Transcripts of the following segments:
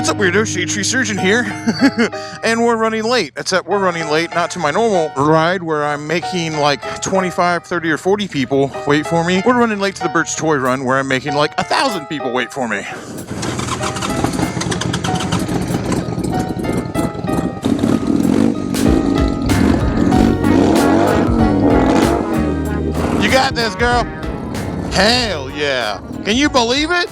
What's up, weirdo? Shade Tree Surgeon here. And we're running late. Except we're running late, not to my normal ride where I'm making like 25, 30, or 40 people wait for me. We're running late to the Birch Toy Run where I'm making like 1,000 people wait for me. You got this, girl. Hell yeah. Can you believe it?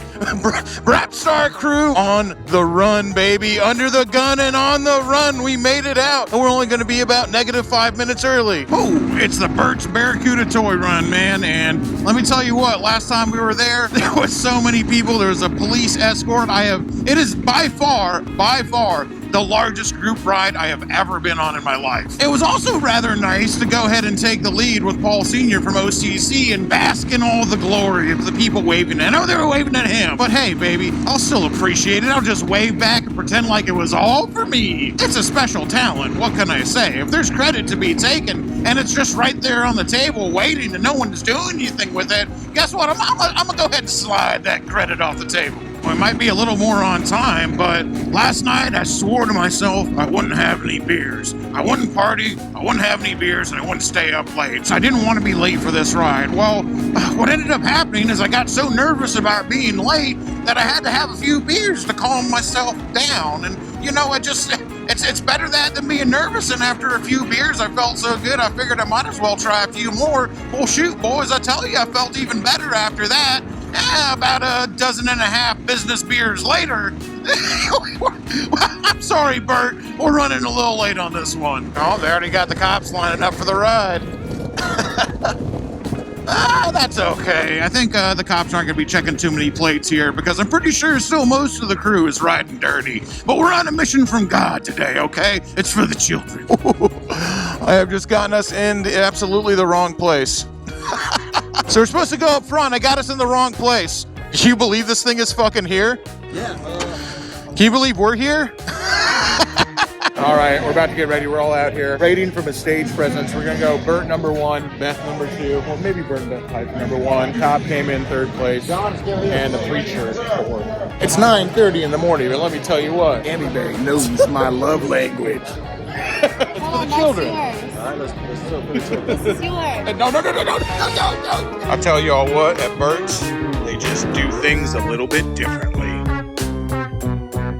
Brap Star crew on the run, baby. Under the gun and on the run. We made it out. And we're only going to be about -5 minutes early. Oh, it's the Birch Barracuda Toy Run, man. And let me tell you what, last time we were there was so many people. There was a police escort. It is by far, the largest group ride I have ever been on in my life. It was also rather nice to go ahead and take the lead with Paul Sr. from OCC and bask in all the glory of the people waving. I know they were waving at him, but hey, baby, I'll still appreciate it. I'll just wave back and pretend like it was all for me. It's a special talent, what can I say? If there's credit to be taken and it's just right there on the table waiting and no one's doing anything with it, guess what? I'm gonna go ahead and slide that credit off the table. Well, it might be a little more on time, but last night I swore to myself I wouldn't have any beers. I wouldn't party, I wouldn't have any beers, and I wouldn't stay up late. So I didn't want to be late for this ride. Well, what ended up happening is I got so nervous about being late that I had to have a few beers to calm myself down. And, you know, it's better that than being nervous. And after a few beers, I felt so good, I figured I might as well try a few more. Well, shoot, boys, I tell you, I felt even better after that. About 1.5 dozen business beers later. I'm sorry, Bert. We're running a little late on this one. Oh, they already got the cops lining up for the ride. That's okay. I think the cops aren't going to be checking too many plates here because I'm pretty sure still most of the crew is riding dirty. But we're on a mission from God today, okay? It's for the children. I have just gotten us in absolutely the wrong place. So we're supposed to go up front. I got us in the wrong place. Can you believe this thing is fucking here? Yeah. Can you believe we're here? All right, we're about to get ready. We're all out here. Rating from a stage presence. We're going to go Bert number 1, Beth number 2. Well, maybe Bert and Beth Piper number 1. Cop came in 3rd place. And the preacher 4th. It's 9:30 in the morning, but let me tell you what. Annie Berry knows my love language. It's for the children. All right, let's This is yours. No. I tell y'all what, at Bert's, they just do things a little bit differently.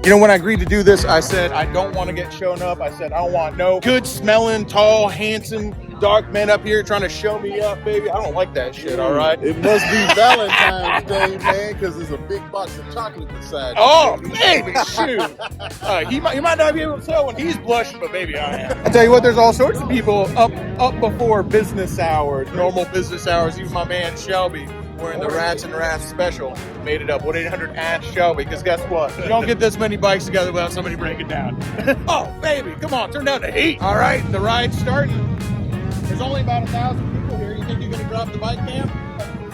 You know, when I agreed to do this, I said I don't want to get shown up. I said I don't want no good-smelling, tall, handsome, dark men up here trying to show me up, baby. I don't like that shit, all right? It must be Valentine's Day, man, because there's a big box of chocolate beside you. Oh, baby, shoot. He might not be able to tell when he's blushing, but baby, I am. I tell you what, there's all sorts of people up before business hours, normal business hours. Even my man Shelby, wearing the Rats and Rats special, made it up. 1-800-ASK-SHELBY, because guess what? You don't get this many bikes together without somebody breaking down. Oh, baby, come on, turn down the heat. All right, the ride's starting. There's only about 1,000 people here. You think you're going to drop the bike cam?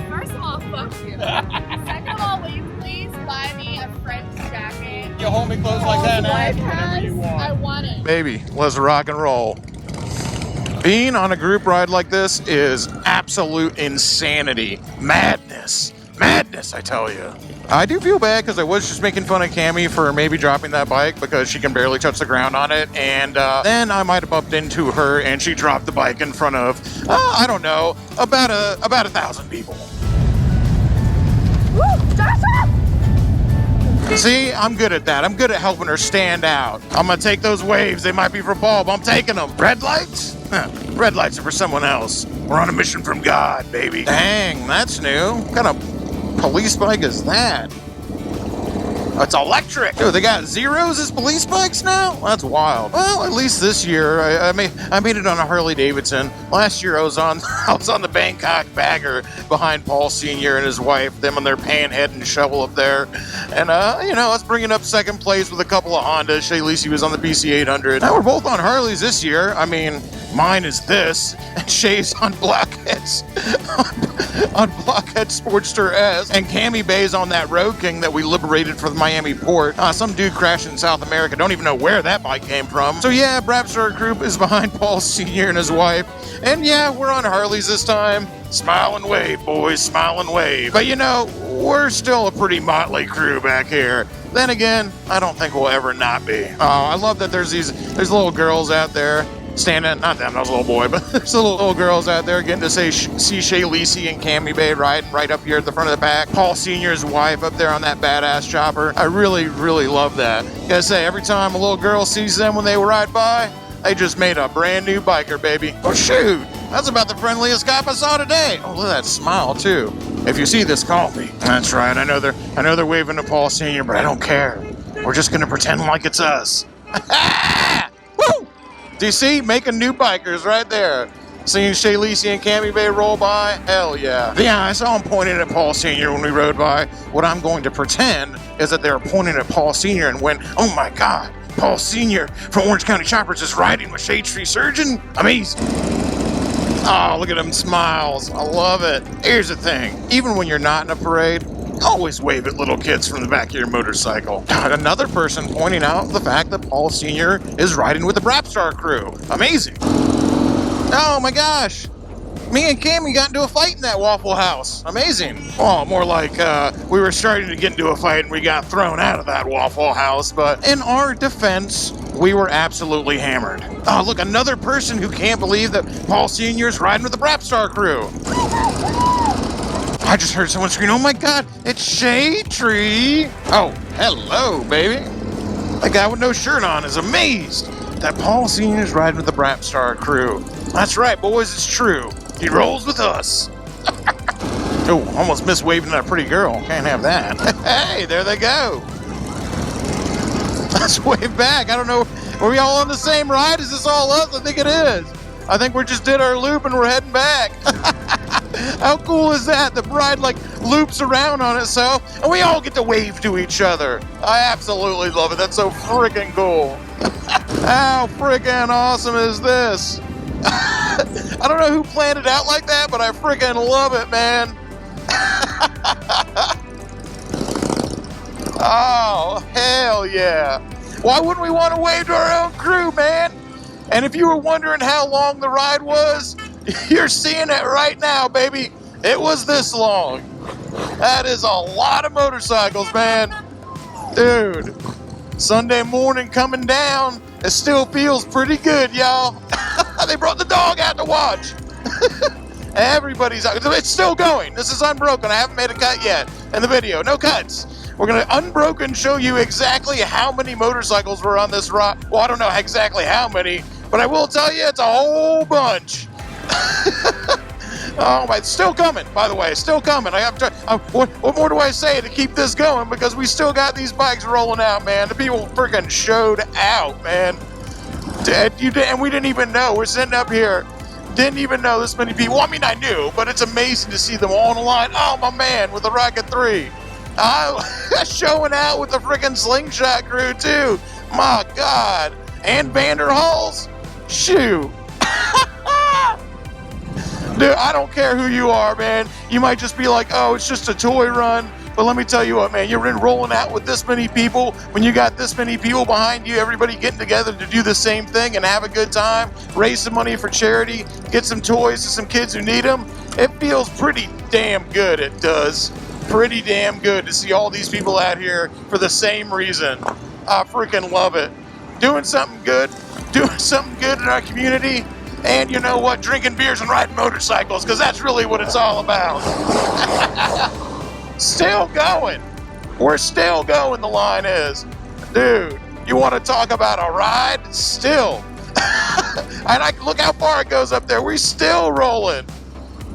First of all, fuck you. Second of all, will you please buy me a French jacket? You hold me close like that and ask Wife whatever you has, I want. want it. Baby, let's rock and roll. Being on a group ride like this is absolute insanity. Madness, I tell you. I do feel bad because I was just making fun of Cammie for maybe dropping that bike because she can barely touch the ground on it. And then I might have bumped into her and she dropped the bike in front of, I don't know, about 1,000 people. Woo! Joshua! See, I'm good at that. I'm good at helping her stand out. I'm going to take those waves. They might be for Paul, but I'm taking them. Red lights? Red lights are for someone else. We're on a mission from God, baby. Dang, that's new. What kind of police bike is that? It's electric. Dude, they got Zeros as police bikes now? That's wild. Well, at least this year, I made it on a Harley Davidson. Last year, I was on the Bangkok Bagger behind Paul Sr. and his wife, them on their panhead and shovel up there. And, you know, let's bring it up 2nd place with a couple of Hondas. Shay Lacey was on the BC 800. Now, we're both on Harleys this year. I mean, mine is this, and Shay's on Blockheads. on Blockhead Sportster S, and Cammie Bay's on that Road King that we liberated for the Miami port. Some dude crashed in South America. Don't even know where that bike came from. So yeah, Brapstar Group is behind Paul Sr. and his wife. And yeah, we're on Harleys this time. Smile and wave, boys, smile and wave. But you know, we're still a pretty motley crew back here. Then again, I don't think we'll ever not be. I love that there's little girls out there standing, not them, that was a little boy, but there's little girls out there getting to see Shay Lisi and Cammy Bay riding right up here at the front of the pack. Paul Sr.'s wife up there on that badass chopper. I really, really love that. Gotta say, every time a little girl sees them when they ride by, they just made a brand new biker, baby. Oh, shoot. That's about the friendliest cop I saw today. Oh, look at that smile, too. If you see this, call me. That's right. I know they're waving to Paul Sr., but I don't care. We're just gonna pretend like it's us. Woo! Do you see? Making new bikers right there. Seeing Shay Lisi and Cammy Bay roll by? Hell yeah. Yeah, I saw him pointing at Paul Sr. when we rode by. What I'm going to pretend is that they were pointing at Paul Sr. and went, oh my God, Paul Sr. from Orange County Choppers is riding with Shade Tree Surgeon? Amazing. Oh, look at them smiles. I love it. Here's the thing. Even when you're not in a parade, always wave at little kids from the back of your motorcycle. Another person pointing out the fact that Paul Sr. is riding with the Brapstar crew. Amazing. Oh my gosh. Me and Cammy got into a fight in that Waffle House. Amazing. Oh, more like we were starting to get into a fight and we got thrown out of that Waffle House. But in our defense, we were absolutely hammered. Oh, look, another person who can't believe that Paul Sr. is riding with the Brapstar crew. I just heard someone scream, oh my God, it's Shade Tree. Oh, hello, baby. The guy with no shirt on is amazed that Paul Sr. is riding with the Brapstar crew. That's right, boys, it's true. He rolls with us. Oh, almost missed waving at a pretty girl. Can't have that. Hey, there they go. Let's wave back. I don't know. Are we all on the same ride? Is this all us? I think it is. I think we just did our loop and we're heading back. How cool is that? The ride like loops around on itself and we all get to wave to each other. I absolutely love it. That's so freaking cool. How freaking awesome is this? I don't know who planned it out like that, but I freaking love it, man. Oh, hell yeah. Why wouldn't we want to wave to our own crew, man? And if you were wondering how long the ride was, you're seeing it right now, baby. It was this long. That is a lot of motorcycles, man. Dude, Sunday morning coming down, it still feels pretty good, y'all. They brought the dog out to watch. Everybody's out. It's still going. This is unbroken. I haven't made a cut yet in the video. No cuts. We're going to unbroken show you exactly how many motorcycles were on this ride. Well, I don't know exactly how many, but I will tell you it's a whole bunch. Oh my, it's still coming, by the way, still coming. I have to, what more do I say to keep this going? Because we still got these bikes rolling out, man. The people freaking showed out, man. And we didn't even know. We're sitting up here, didn't even know this many people. Well, I mean, I knew, but it's amazing to see them all on the line. Oh, my man, with the Rocket 3. Showing out with the freaking slingshot crew, too. My God. And Vanderhals. Shoot. Dude, I don't care who you are, man. You might just be like, oh, it's just a toy run. But let me tell you what, man, you're rolling out with this many people. When you got this many people behind you, everybody getting together to do the same thing and have a good time, raise some money for charity, get some toys to some kids who need them. It feels pretty damn good, it does. Pretty damn good to see all these people out here for the same reason. I freaking love it. Doing something good in our community. And you know what? Drinking beers and riding motorcycles, because that's really what it's all about. Still going. We're still going, the line is. Dude, you want to talk about a ride? Still. And look how far it goes up there. We're still rolling.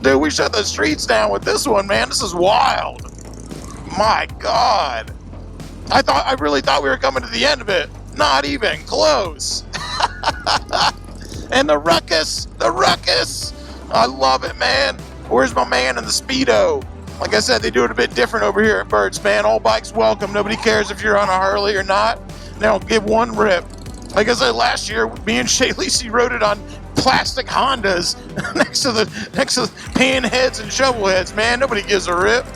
Dude, we shut the streets down with this one, man. This is wild. My God. I really thought we were coming to the end of it. Not even close. And the ruckus. I love it, man. Where's my man in the Speedo? Like I said, they do it a bit different over here at Birds, man. All bikes welcome. Nobody cares if you're on a Harley or not. They don't give one rip. Like I said last year, me and Shay Lisi rode it on plastic Hondas next to the pan heads and shovel heads, man. Nobody gives a rip.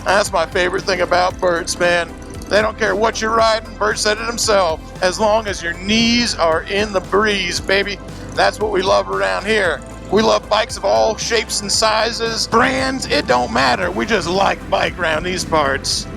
That's my favorite thing about Birds, man. They don't care what you're riding. Bert said it himself. As long as your knees are in the breeze, baby. That's what we love around here. We love bikes of all shapes and sizes, brands. It don't matter. We just like bike around these parts.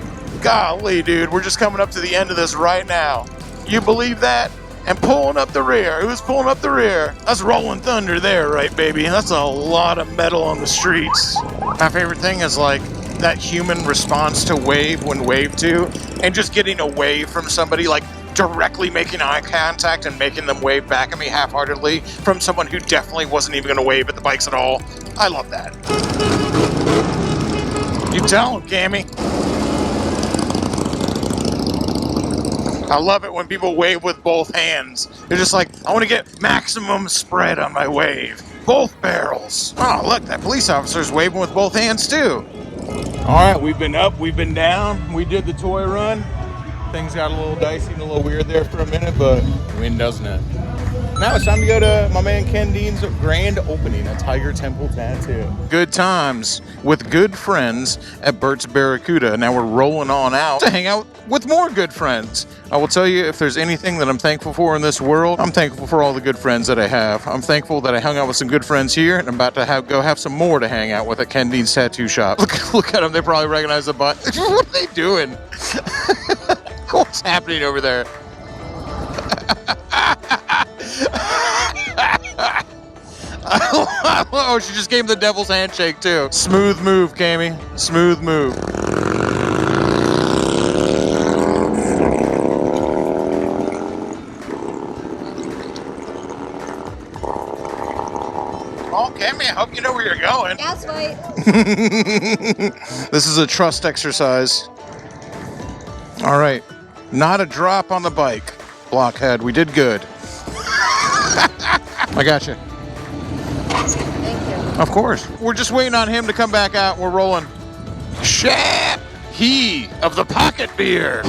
Golly, dude, we're just coming up to the end of this right now. You believe that? And pulling up the rear. Who's pulling up the rear? That's Rolling Thunder there, right, baby? That's a lot of metal on the streets. My favorite thing is like that human response to wave when waved to, and just getting away from somebody, like directly making eye contact and making them wave back at me half-heartedly from someone who definitely wasn't even going to wave at the bikes at all. I love that. You tell them, Cammy. I love it when people wave with both hands. They're just like, I want to get maximum spread on my wave. Both barrels. Oh, look, that police officer's waving with both hands too. All right, we've been up, we've been down. We did the toy run. Things got a little dicey and a little weird there for a minute, but wind doesn't it? Now it's time to go to my man Ken Dean's grand opening, a Tiger Temple tattoo. Good times with good friends at Bert's Barracuda. Now we're rolling on out to hang out with more good friends. I will tell you, if there's anything that I'm thankful for in this world, I'm thankful for all the good friends that I have. I'm thankful that I hung out with some good friends here, and I'm about to go have some more to hang out with at Ken Dean's tattoo shop. Look at them, they probably recognize the butt. What are they doing? What's happening over there? Oh, she just gave him the devil's handshake too. Smooth move, Cammy. Smooth move. Oh, Cammy, I hope you know where you're going. Gas light. This is a trust exercise. All right. Not a drop on the bike. Blockhead, we did good. I got you. Thank you. Of course. We're just waiting on him to come back out. We're rolling. Shap! He of the pocket beer.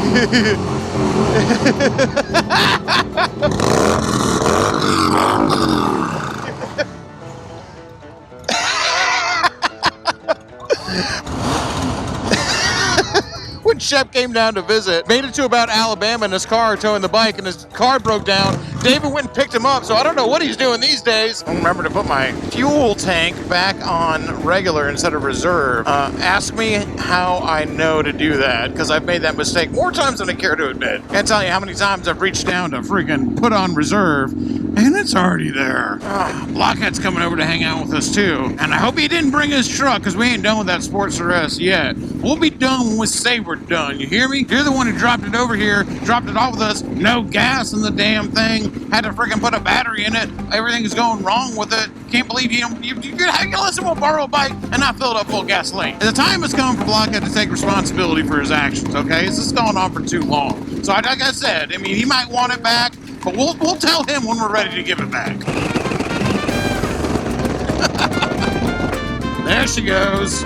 When Shep came down to visit, made it to about Alabama in his car towing the bike, and his car broke down. David went and picked him up, so I don't know what he's doing these days. I remember to put my fuel tank back on regular instead of reserve. Ask me how I know to do that, because I've made that mistake more times than I care to admit. Can't tell you how many times I've reached down to freaking put on reserve, and it's already there. Blockhead's coming over to hang out with us too, and I hope he didn't bring his truck, because we ain't done with that Sports RS yet. We'll be done when we say we're done, you hear me? You're the one who dropped it over here, dropped it off with us, no gas in the damn thing, had to freaking put a battery in it, everything's going wrong with it. Can't believe you let someone borrow a bike and not fill it up full of gasoline. The time has come for Blockhead to take responsibility for his actions, okay? This is going on for too long. So like I said, I mean, he might want it back, but we'll tell him when we're ready to give it back. There she goes.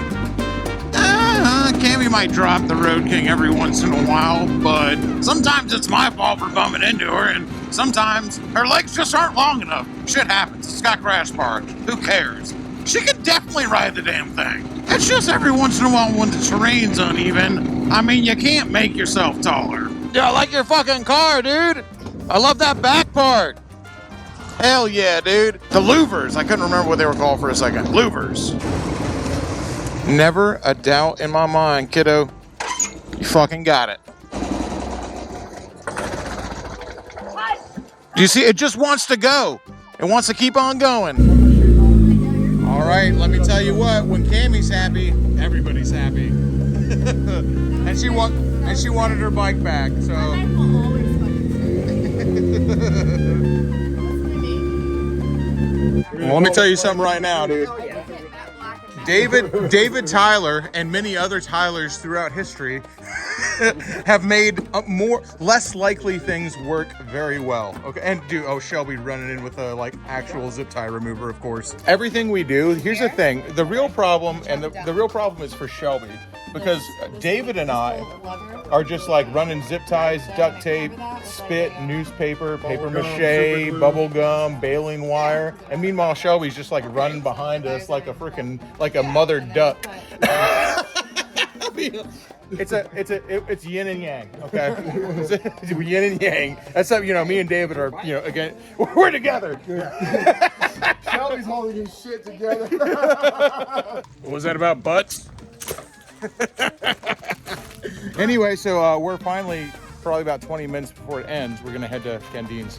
Cammy might drop the Road King every once in a while, but sometimes it's my fault for bumping into her, and sometimes her legs just aren't long enough. Shit happens. It's got crash parts. Who cares? She could definitely ride the damn thing. It's just every once in a while when the terrain's uneven. I mean, you can't make yourself taller. Yeah, I like your fucking car, dude. I love that back part. Hell yeah, dude. The louvers. I couldn't remember what they were called for a second. Louvers. Never a doubt in my mind, kiddo. You fucking got it. Do you see? It just wants to go. It wants to keep on going. All right, let me tell you what. When Cammy's happy, everybody's happy. and she wanted her bike back. So. Well, let me tell you something right now, dude. David Tyler and many other Tylers throughout history have made less likely things work very well. Okay, and Shelby running in with a actual zip tie remover, of course. Everything we do, here's the thing: the real problem, and the real problem is for Shelby, because David and I are just running zip ties, duct tape, spit, newspaper, paper mache, bubble gum, baling wire, and meanwhile Shelby's just running behind us like a mother duck. It's yin and yang, okay? It's yin and yang. That's something, me and David are, again, we're together. Shelby's holding his shit together. What was that about butts? Anyway, so we're finally, probably about 20 minutes before it ends, we're gonna head to Candine's.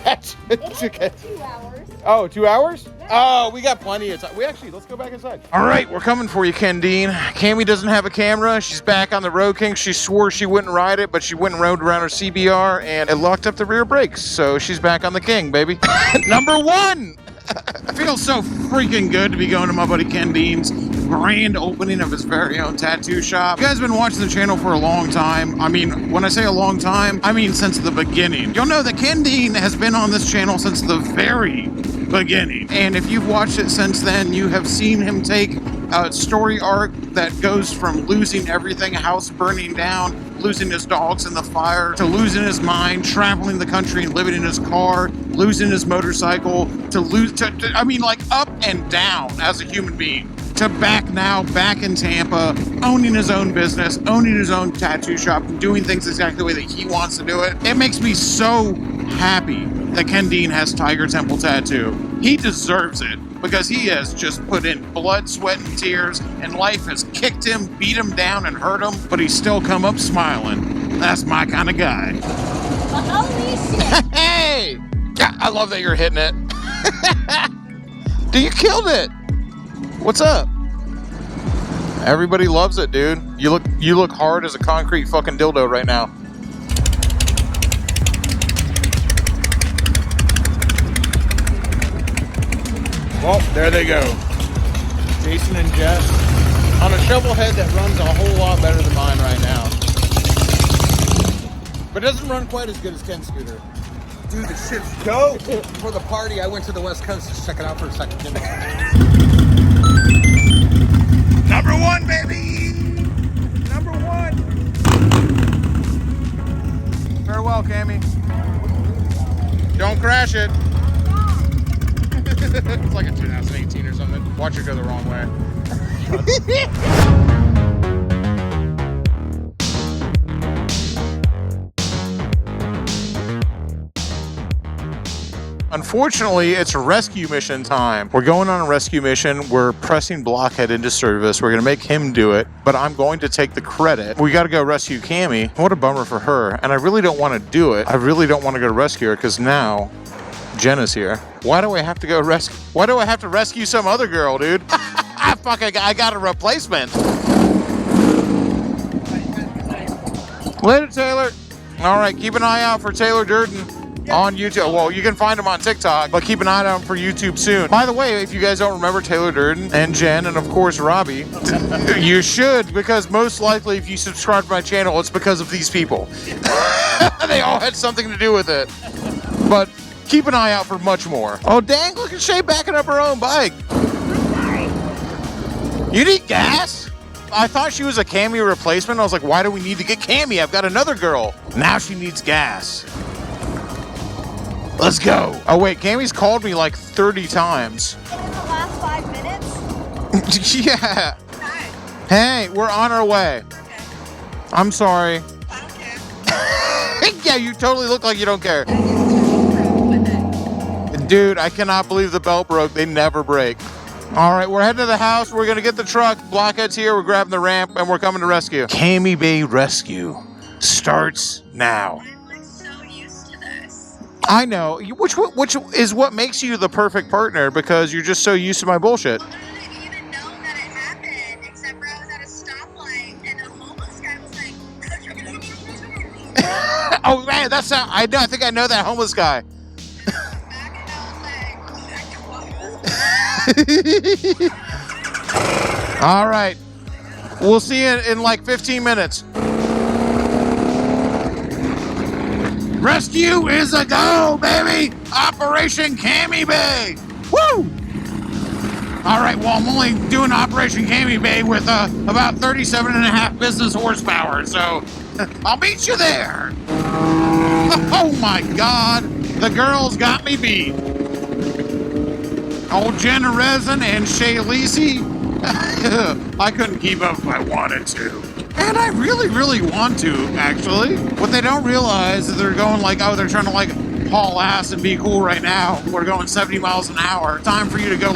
It's okay. 2 hours. Oh, 2 hours? Yeah. Oh, we got plenty of time. Let's go back inside. All right, we're coming for you, Kendine. Cammy doesn't have a camera. She's back on the Road King. She swore she wouldn't ride it, but she went and rode around her CBR and it locked up the rear brakes. So she's back on the King, baby. Number 1. I feel so freaking good to be going to my buddy Kendine's grand opening of his very own tattoo shop. You guys have been watching the channel for a long time. I mean, when I say a long time, I mean since the beginning. You'll know that Kendine has been on this channel since the very beginning. And if you've watched it since then, you have seen him take a story arc that goes from losing everything, a house burning down, losing his dogs in the fire, to losing his mind, traveling the country and living in his car, losing his motorcycle, I mean, like up and down as a human being, to back in Tampa, owning his own business, owning his own tattoo shop, and doing things exactly the way that he wants to do it. It makes me so happy that Kendine has Tiger Temple Tattoo. He deserves it because he has just put in blood, sweat, and tears, and life has kicked him, beat him down, and hurt him, but he's still come up smiling. That's my kind of guy. Holy shit. Hey! Yeah, I love that you're hitting it. Dude, you killed it. What's up? Everybody loves it, dude. You look hard as a concrete fucking dildo right now. Well, there they go. Jason and Jess on a shovel head that runs a whole lot better than mine right now. But it doesn't run quite as good as Ken's scooter. Dude, the shit's dope. For the party, I went to the West Coast to check it out for a second. Number 1, baby! Number 1! Farewell, Cammy. Don't crash it. It's like a 2018 or something. Watch it go the wrong way. Unfortunately, it's rescue mission time. We're going on a rescue mission. We're pressing Blockhead into service. We're going to make him do it, but I'm going to take the credit. We got to go rescue Cammy. What a bummer for her. And I really don't want to do it. I really don't want to go rescue her because now Jenna's here. Why do I have to go rescue? Why do I have to rescue some other girl, dude? Fuck, I got a replacement. Later, Taylor. All right, keep an eye out for Taylor Durden on YouTube. Well, you can find him on TikTok, but keep an eye out for YouTube soon. By the way, if you guys don't remember Taylor Durden and Jen and of course Robbie, you should, because most likely if you subscribe to my channel, it's because of these people. They all had something to do with it. But keep an eye out for much more. Oh, dang, look at Shay backing up her own bike. You need gas? I thought she was a Cammy replacement. I was like, why do we need to get Cammy? I've got another girl. Now she needs gas. Let's go. Oh, wait, Cammy's called me like 30 times. In the last 5 minutes? Yeah. Hi. Hey, we're on our way. Okay. I'm sorry. I don't care. Yeah, you totally look like you don't care. I just with it. Dude, I cannot believe the belt broke. They never break. All right, we're heading to the house. We're going to get the truck. Blockhead's here. We're grabbing the ramp, and we're coming to rescue. Cammy Bay Rescue starts now. I'm like so used to this. I know, which is what makes you the perfect partner, because you're just so used to my bullshit. Well, I didn't even know that it happened, except for I was at a stoplight and a homeless guy was like, Oh man, that's how I know. I think I know that homeless guy. back and I was like, All right, we'll see you in like 15 minutes. Rescue is a go, baby! Operation Cammy Bay! Woo! All right, well, I'm only doing Operation Cammy Bay with about 37.5 business horsepower, so I'll meet you there. Oh my God, the girls got me beat. Old Jenna Resin and Shay Lacey, I couldn't keep up if I wanted to. And I really, really want to, actually. What they don't realize is they're going like, oh, they're trying to like haul ass and be cool right now. We're going 70 miles an hour. Time for you to go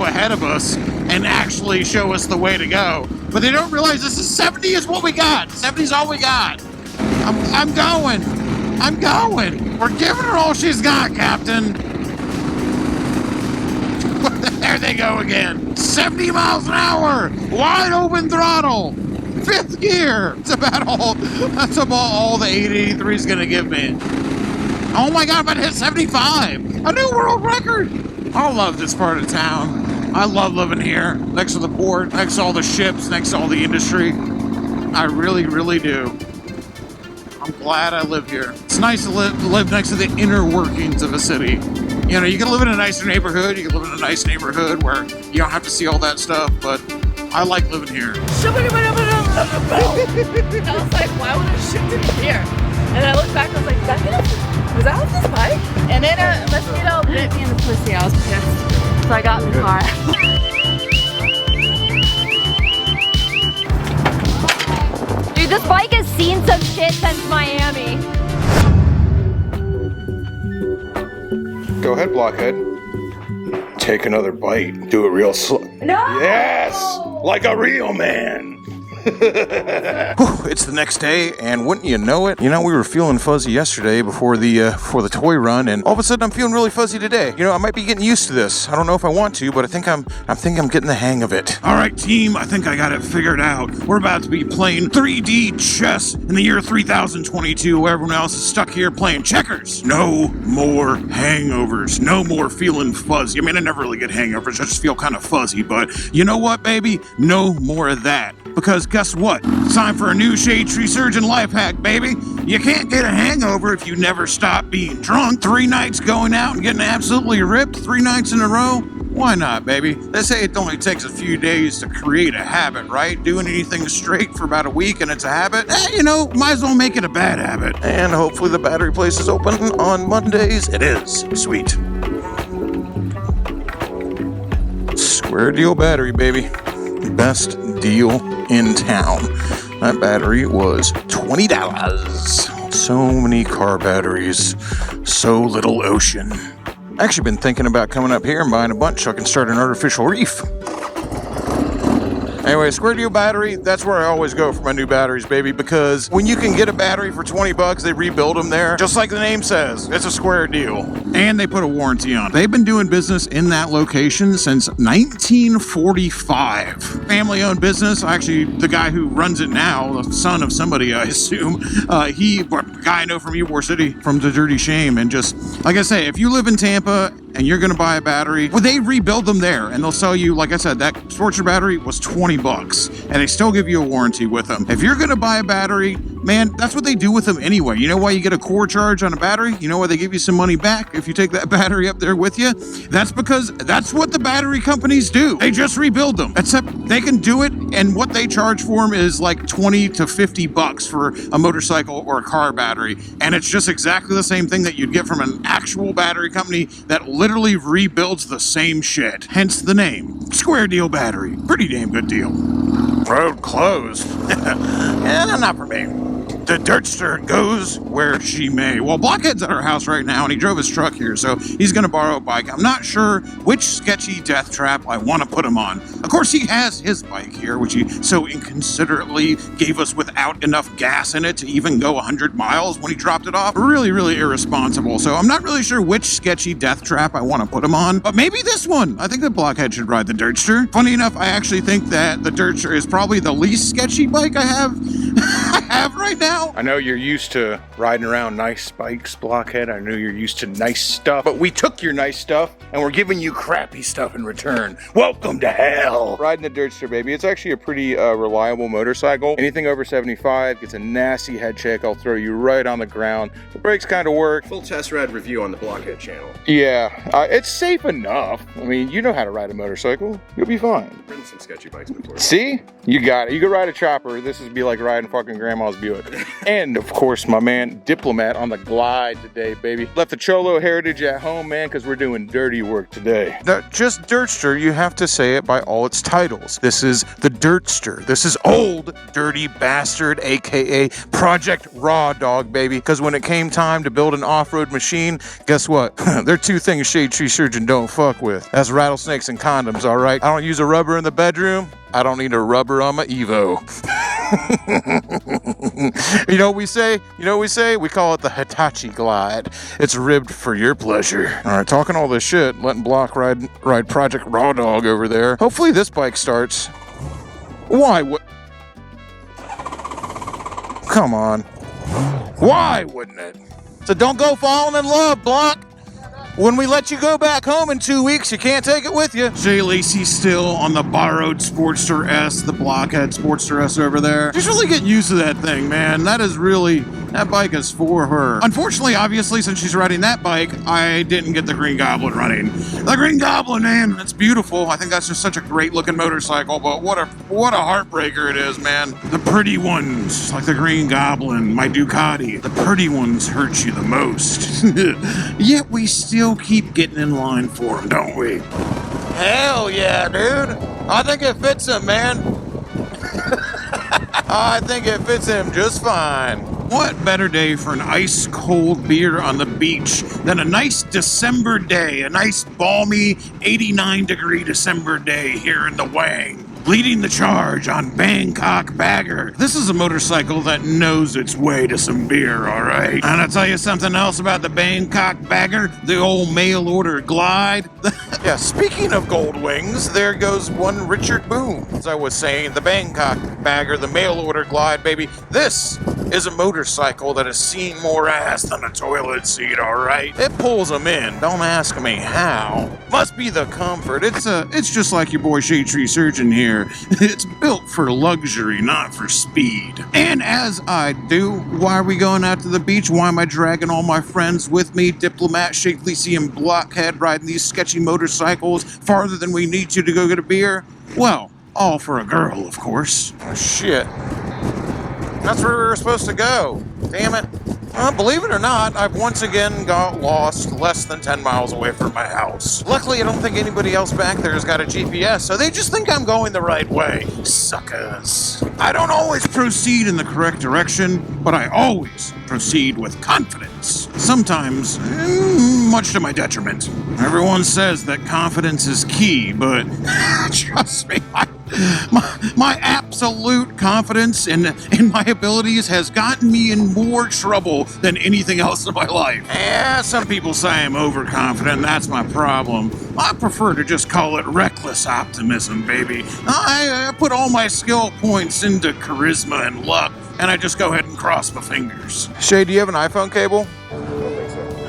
ahead of us and actually show us the way to go. But they don't realize this is 70 is what we got. 70's all we got. I'm going. I'm going. We're giving her all she's got, Captain. There they go again. 70 miles an hour. Wide open throttle. 5th gear. That's about all the 883 is going to give me. Oh my God, I'm about to hit 75. A new world record. I love this part of town. I love living here, next to the port, next to all the ships, next to all the industry. I really, really do. I'm glad I live here. It's nice to live next to the inner workings of a city. You know, you can live in a nicer neighborhood, you can live in a nice neighborhood where you don't have to see all that stuff, but I like living here. I was like, why would I shift in here? And I looked back, I was like, was that off this bike? And then a mosquito bit me in the pussy. I was pissed. So I got in the car. Dude, this bike has seen some shit since Miami. Go ahead, Blockhead. Take another bite. Do it real slow. No! Yes! Like a real man. It's the next day, and wouldn't you know it? You know, we were feeling fuzzy yesterday before the toy run, and all of a sudden I'm feeling really fuzzy today. You know, I might be getting used to this. I don't know if I want to, but I think I'm getting the hang of it. All right, team, I think I got it figured out. We're about to be playing 3D chess in the year 3022, where everyone else is stuck here playing checkers. No more hangovers. No more feeling fuzzy. I mean, I never really get hangovers. I just feel kind of fuzzy, but you know what, baby? No more of that. Because guess what? It's time for a new Shade Tree Surgeon life hack, baby. You can't get a hangover if you never stop being drunk. 3 nights going out and getting absolutely ripped, 3 nights in a row. Why not, baby? They say it only takes a few days to create a habit, right? Doing anything straight for about a week and it's a habit. You know, might as well make it a bad habit. And hopefully the battery place is open on Mondays. It is. Sweet. Square deal battery, baby. Best deal in town. That battery was $20. So many car batteries, so little ocean. Actually been thinking about coming up here and buying a bunch so I can start an artificial reef. Anyway, square deal battery, that's where I always go for my new batteries, baby, because when you can get a battery for 20 bucks, they rebuild them there. Just like the name says, it's a square deal. And they put a warranty on it. They've been doing business in that location since 1945. Family-owned business. Actually, the guy who runs it now, the son of somebody, I assume, a guy I know from Ybor City, from the Dirty Shame, and just, like I say, if you live in Tampa and you're gonna buy a battery, well, they rebuild them there, and they'll sell you, like I said, that Sportster battery was 20 bucks, and they still give you a warranty with them. If you're gonna buy a battery, man, that's what they do with them anyway. You know why you get a core charge on a battery? You know why they give you some money back if you take that battery up there with you? That's because that's what the battery companies do. They just rebuild them, except they can do it, and what they charge for them is like 20 to 50 bucks for a motorcycle or a car battery, and it's just exactly the same thing that you'd get from an actual battery company that literally rebuilds the same shit. Hence the name. Square deal battery. Pretty damn good deal. Road closed. Not for me. The Dirtster goes where she may. Well, Blockhead's at our house right now, and he drove his truck here, so he's going to borrow a bike. I'm not sure which sketchy death trap I want to put him on. Of course, he has his bike here, which he so inconsiderately gave us without enough gas in it to even go 100 miles when he dropped it off. Really, really irresponsible. So I'm not really sure which sketchy death trap I want to put him on, but maybe this one. I think that Blockhead should ride the Dirtster. Funny enough, I actually think that the Dirtster is probably the least sketchy bike I have right now. I know you're used to riding around nice bikes, Blockhead. I know you're used to nice stuff, but we took your nice stuff and we're giving you crappy stuff in return. Welcome to hell. Riding the Dirtster, baby. It's actually a pretty reliable motorcycle. Anything over 75 gets a nasty head check. I'll throw you right on the ground. The brakes kind of work. Full test ride review on the Blockhead channel. Yeah, it's safe enough. I mean, you know how to ride a motorcycle. You'll be fine. Ridden some sketchy bikes before. See? You got it. You could ride a chopper. This would be like riding fucking grandma's Buick. And of course, my man Diplomat on the glide today, baby. Left the Cholo heritage at home, man, because we're doing dirty work today. Not just Dirtster, you have to say it by all its titles. This is the Dirtster. This is Old Dirty Bastard, aka Project Raw Dog, baby. Because when it came time to build an off-road machine, guess what? There are 2 things Shade Tree Surgeon don't fuck with. That's rattlesnakes and condoms, all right? I don't use a rubber in the bedroom. I don't need a rubber on my Evo. You know what we say? We call it the Hitachi Glide. It's ribbed for your pleasure. All right, talking all this shit, letting Block ride Project Raw Dog over there. Hopefully this bike starts. Why would... Come on. Why wouldn't it? So don't go falling in love, Block. When we let you go back home in 2 weeks, you can't take it with you. Jay Lacey's still on the borrowed Sportster S, the Blockhead Sportster S over there. Just really get used to that thing, man. That bike is for her. Unfortunately, obviously, since she's riding that bike, I didn't get the Green Goblin running. The Green Goblin, man, that's beautiful. I think that's just such a great looking motorcycle, but what a heartbreaker it is, man. The pretty ones, like the Green Goblin, my Ducati, the pretty ones hurt you the most. Yet we still keep getting in line for them, don't we? Hell yeah, dude. I think it fits him, man. I think it fits him just fine. What better day for an ice-cold beer on the beach than a nice December day, a nice balmy 89-degree December day here in the Wang. Leading the charge on Bangkok Bagger. This is a motorcycle that knows its way to some beer, all right? And I'll tell you something else about the Bangkok Bagger, the old mail-order Glide. Yeah, speaking of gold wings, there goes one Richard Boone. As I was saying, the Bangkok Bagger, the mail-order Glide, baby. This is a motorcycle that has seen more ass than a toilet seat, all right? It pulls them in. Don't ask me how. Must be the comfort. It's just like your boy Shade Tree Surgeon here. It's built for luxury, not for speed. And as I do, why are we going out to the beach? Why am I dragging all my friends with me? Diplomat, Shake Lacey, and Blockhead riding these sketchy motorcycles farther than we need you to go get a beer? Well, all for a girl, of course. Oh, shit. That's where we were supposed to go. Damn it. Believe it or not, I've once again got lost less than 10 miles away from my house. Luckily, I don't think anybody else back there has got a GPS, so they just think I'm going the right way. Suckers. I don't always proceed in the correct direction, but I always proceed with confidence. Sometimes, much to my detriment. Everyone says that confidence is key, but trust me, my absolute confidence in my abilities has gotten me in more trouble than anything else in my life. Yeah, some people say I'm overconfident, that's my problem. I prefer to just call it reckless optimism, baby. I put all my skill points into charisma and luck, and I just go ahead and cross my fingers. Shay, do you have an iPhone cable?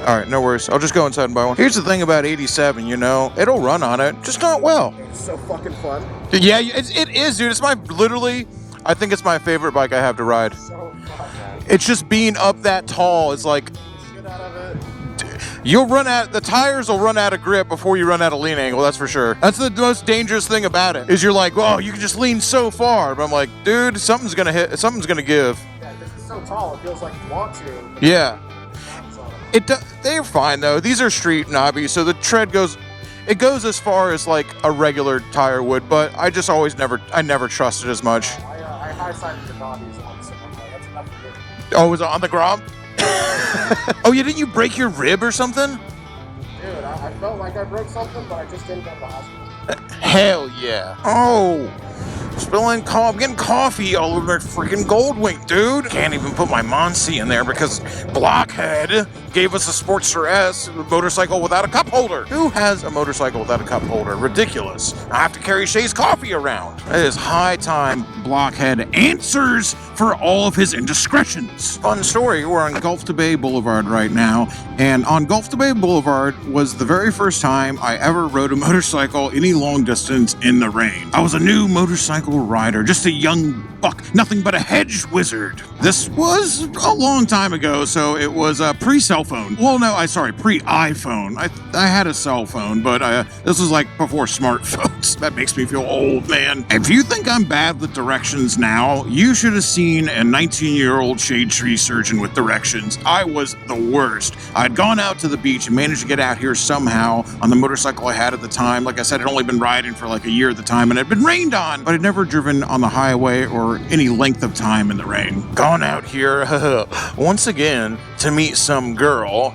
All right, no worries. I'll just go inside and buy one. Here's the thing about 87, you know, it'll run on it, just not well. It's so fucking fun. Yeah, it is, dude. It's I think it's my favorite bike I have to ride. So fun. It's just being up that tall. It's like, Get out of it. the tires will run out of grip before you run out of lean angle, that's for sure. That's the most dangerous thing about it, is you're like, oh, you can just lean so far. But I'm like, dude, something's gonna give. Yeah, because it's so tall, it feels like you want to. Yeah. They're fine though. These are street knobbies, so the tread goes as far as like a regular tire would, but I just I never trust it as much. I high-sided the knobbies once, and I'm like, that's enough for me. Oh, was it on the ground? Oh, yeah, didn't you break your rib or something? Dude, I felt like I broke something, but I just didn't go to the hospital. Hell yeah. Oh. I'm getting coffee all over my freaking Goldwing, dude. Can't even put my Monsi in there because Blockhead gave us a Sportster S motorcycle without a cup holder. Who has a motorcycle without a cup holder? Ridiculous. I have to carry Shay's coffee around. It is high time Blockhead answers for all of his indiscretions. Fun story, we're on Gulf to Bay Boulevard right now, and on Gulf to Bay Boulevard was the very first time I ever rode a motorcycle any long distance in the rain. I was a new motorcycle rider, just a young buck, nothing but a hedge wizard. This was a long time ago, so it was pre-cell phone. Well, no, pre-iPhone. I had a cell phone, but this was like before smartphones. That makes me feel old, man. If you think I'm bad with directions now, you should have seen a 19-year-old shade tree surgeon with directions. I was the worst. I'd gone out to the beach and managed to get out here somehow on the motorcycle I had at the time. Like I said, I'd only been riding for like a year at the time, and it had been rained on, but I'd never driven on the highway or any length of time in the rain. Gone out here once again to meet some girl.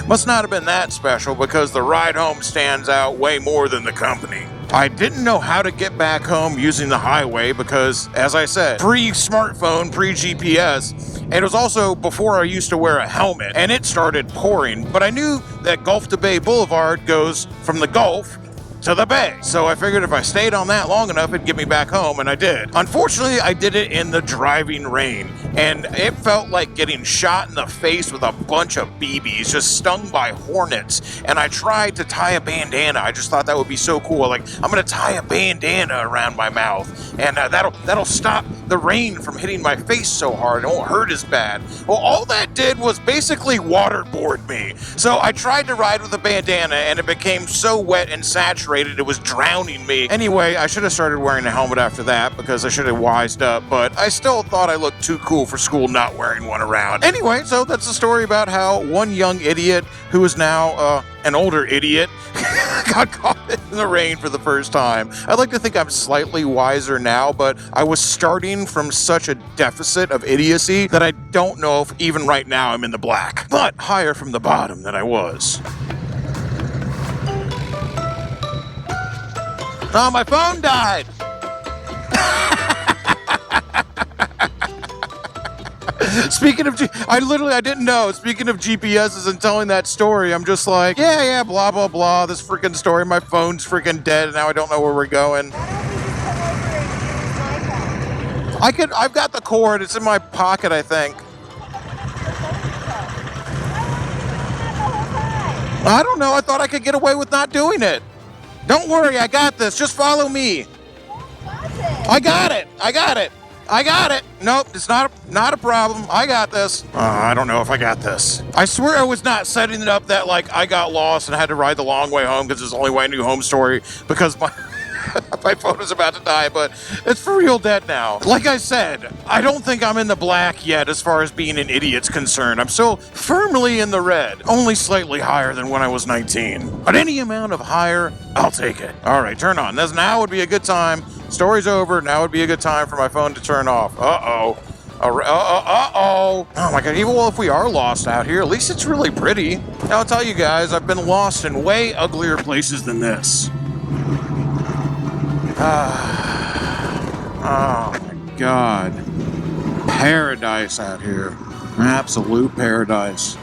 Must not have been that special because the ride home stands out way more than the company. I didn't know how to get back home using the highway because, as I said, pre-smartphone, pre-GPS, and it was also before I used to wear a helmet, and it started pouring. But I knew that Gulf to Bay Boulevard goes from the Gulf to the bay. So I figured if I stayed on that long enough, it'd get me back home, and I did. Unfortunately, I did it in the driving rain, and it felt like getting shot in the face with a bunch of BBs, just stung by hornets. And I tried to tie a bandana. I just thought that would be so cool. Like, I'm gonna tie a bandana around my mouth, and that'll stop the rain from hitting my face so hard. It won't hurt as bad. Well, all that did was basically waterboard me. So I tried to ride with a bandana, and it became so wet and saturated it was drowning me. Anyway, I should have started wearing a helmet after that because I should have wised up, but I still thought I looked too cool for school not wearing one around. Anyway, so that's the story about how one young idiot who is now an older idiot got caught in the rain for the first time. I'd like to think I'm slightly wiser now, but I was starting from such a deficit of idiocy that I don't know if even right now I'm in the black, but higher from the bottom than I was. Oh, my phone died. Speaking of, I didn't know. Speaking of GPSs and telling that story, I'm just like, yeah, blah, blah, blah. This freaking story. My phone's freaking dead, and now I don't know where we're going. I've got the cord. It's in my pocket, I think. I don't know. I thought I could get away with not doing it. Don't worry, I got this. Just follow me. I got it. Nope, it's not a problem. I got this. I don't know if I got this. I swear I was not setting it up that, like, I got lost and had to ride the long way home because it's the only way I knew home story because my phone was about to die, but it's for real dead now. Like I said, I don't think I'm in the black yet as far as being an idiot's concerned. I'm still firmly in the red, only slightly higher than when I was 19. But any amount of higher, I'll take it. All right, turn on. Now would be a good time. Story's over. Now would be a good time for my phone to turn off. Uh-oh. Oh my god, even if we are lost out here, at least it's really pretty. Now, I'll tell you guys, I've been lost in way uglier places than this. Oh my god. Paradise out here. Absolute paradise.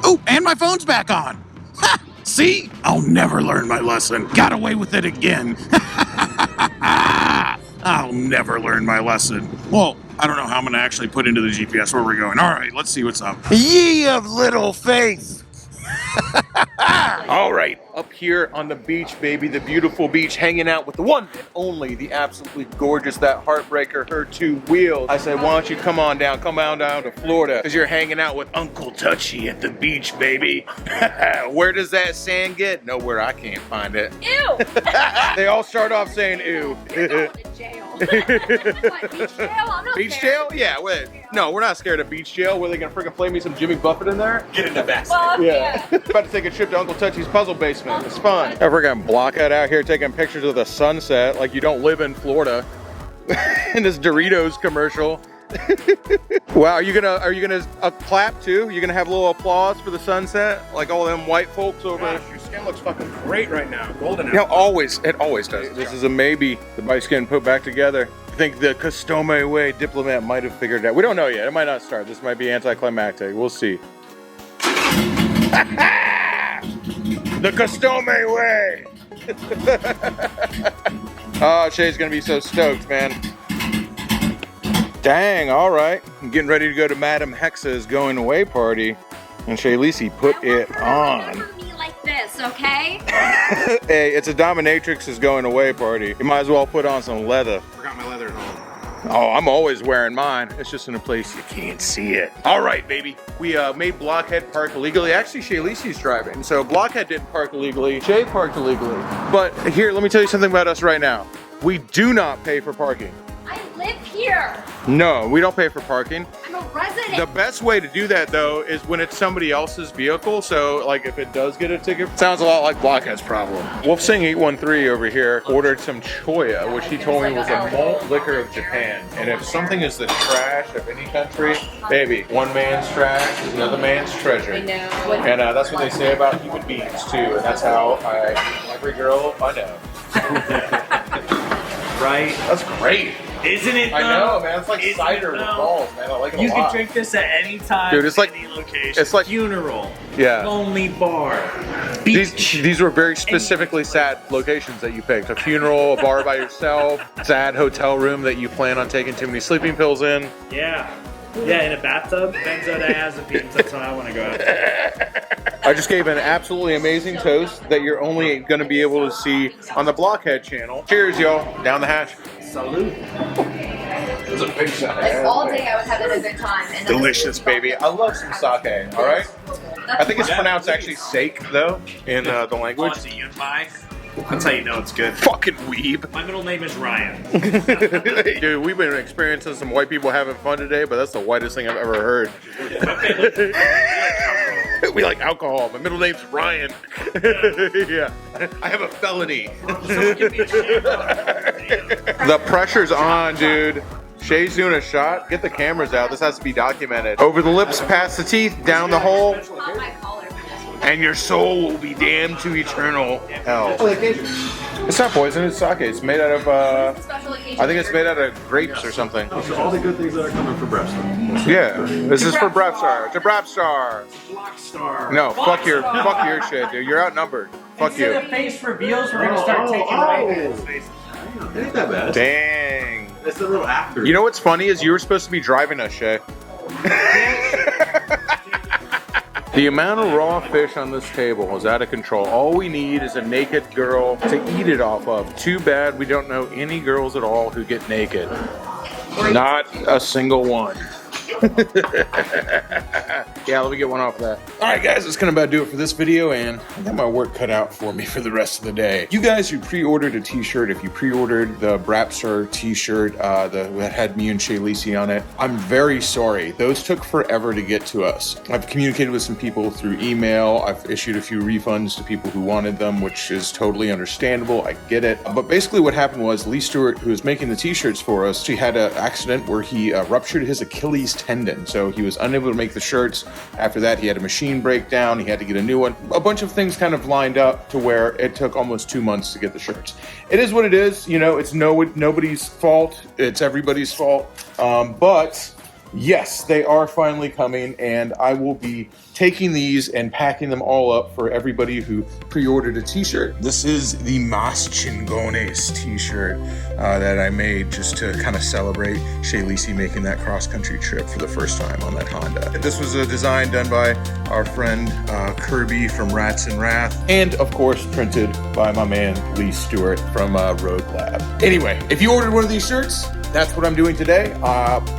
Oh, and my phone's back on. Ha! See? I'll never learn my lesson. Got away with it again. I'll never learn my lesson. Well, I don't know how I'm going to actually put into the GPS where we're going. All right, let's see what's up. Ye of little faith. All right, up here on the beach, baby, the beautiful beach, hanging out with the one and only, the absolutely gorgeous, that heartbreaker, her two wheels. I said, why don't you come on down to Florida, because you're hanging out with Uncle Touchy at the beach, baby. Where does that sand get? Nowhere, I can't find it. Ew! They all start off saying ew. You're going to jail. What, beach jail? I'm not Beach scared. jail? Yeah, wait. No, we're not scared of beach jail. Were they gonna freaking play me some Jimmy Buffett in there? Get in the back. Well, Yeah. About to take a trip to Uncle Touchy's puzzle basement. It's fun. We're gonna blockhead out here taking pictures of the sunset like you don't live in Florida. In this Doritos commercial. Wow, are you gonna clap too? You gonna have a little applause for the sunset like all them white folks over there? Your skin looks fucking great right now. Golden You know, out. it always does. This is a maybe. The bike's getting put back together. I think the Costome way diplomat might have figured it out. We don't know yet. It might not start. This might be anticlimactic. We'll see. The Costome way. Oh, Shay's gonna be so stoked, man. Dang, all right. I'm getting ready to go to Madam Hexa's going away party. And Shay Lisi put it on. Never be like this, okay? Hey, it's a dominatrix's going away party. You might as well put on some leather. Forgot my leather at home. Oh, I'm always wearing mine. It's just in a place you can't see it. All right, baby. We made Blockhead park illegally. Actually, Shay Lisi's driving. So Blockhead didn't park illegally. Shay parked illegally. But here, let me tell you something about us right now. We do not pay for parking. I live here. No, we don't pay for parking. I'm a resident. The best way to do that, though, is when it's somebody else's vehicle. So, like, if it does get a ticket, sounds a lot like Blockhead's problem. Wolfsing813 over here ordered some choya, which he told me was a malt liquor of Japan. And if something is the trash of any country, baby, one man's trash is another man's treasure. I know. And that's what they say about human beings, too. And that's how every girl I know. right? That's great. Isn't it? I know, man. It's like Isn't cider it, with though? balls, man. I like it a You lot. can drink this at any time, Dude, it's like- any location. it's like- funeral, Yeah. lonely bar, beach. These were very specifically sad locations that you picked. A funeral, a bar by yourself, sad hotel room that you plan on taking too many sleeping pills in. Yeah, in a bathtub, benzodiazepines. That's how I want to go out. I just gave an absolutely amazing toast that you're only going to be able to see on the Blockhead channel. Cheers, y'all. Down the hatch. Salute. It's a big shot. Like all day I was having a good time. And Delicious, baby. I love some sake, all right? I think it's pronounced actually sake, though, in the language. That's how you know it's good. Fucking weeb. My middle name is Ryan. Dude, we've been experiencing some white people having fun today, but that's the whitest thing I've ever heard. We like alcohol. My middle name's Ryan. Yeah. I have a felony. The pressure's on, dude. Shay's doing a shot. Get the cameras out. This has to be documented. Over the lips, past the teeth, down the hole. And your soul will be damned to eternal hell. It's not poison, it's sake. It's made out of, I think it's made out of grapes or something. All the good things that are coming for Brep Star. Yeah, this is for Brep Star. It's a Brep Star. Blockstar. No, fuck your shit, dude. You're outnumbered. Fuck Instead you. of face reveals, we're gonna start taking right hands faces. It ain't that bad. Dang. It's a little after. You know what's funny is you were supposed to be driving us, Shay. The amount of raw fish on this table is out of control. All we need is a naked girl to eat it off of. Too bad we don't know any girls at all who get naked. Not a single one. Yeah, let me get one off of that. Alright guys, that's gonna about do it for this video, and I got my work cut out for me for the rest of the day. You guys who pre-ordered a t-shirt, if you pre-ordered the Brapstar t-shirt that had me and Shay Lisi on it, I'm very sorry. Those took forever to get to us. I've communicated with some people through email. I've issued a few refunds to people who wanted them, which is totally understandable. I get it. But basically what happened was Lee Stewart, who was making the t-shirts for us, he had an accident where he ruptured his Achilles tendon. So he was unable to make the shirts. After that, he had a machine breakdown. He had to get a new one. A bunch of things kind of lined up to where it took almost 2 months to get the shirts. It is what it is. You know, it's nobody's fault. It's everybody's fault. But yes, they are finally coming, and I will be taking these and packing them all up for everybody who pre-ordered a t-shirt. This is the Mas Chingones t-shirt that I made just to kind of celebrate Shay Lisi making that cross-country trip for the first time on that Honda. This was a design done by our friend Kirby from Rats and Wrath, and of course printed by my man Lee Stewart from Road Lab. Anyway, if you ordered one of these shirts, that's what I'm doing today.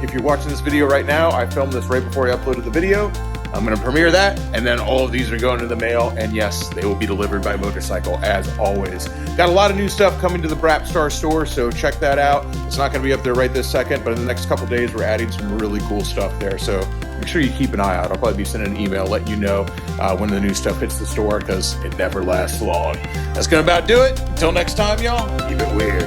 If you're watching this video right now, I filmed this right before I uploaded the video. I'm going to premiere that, and then all of these are going to the mail, and yes, they will be delivered by motorcycle, as always. Got a lot of new stuff coming to the Brapstar store, so check that out. It's not going to be up there right this second, but in the next couple days, we're adding some really cool stuff there, so make sure you keep an eye out. I'll probably be sending an email letting you know when the new stuff hits the store, because it never lasts long. That's going to about do it. Until next time, y'all, keep it weird.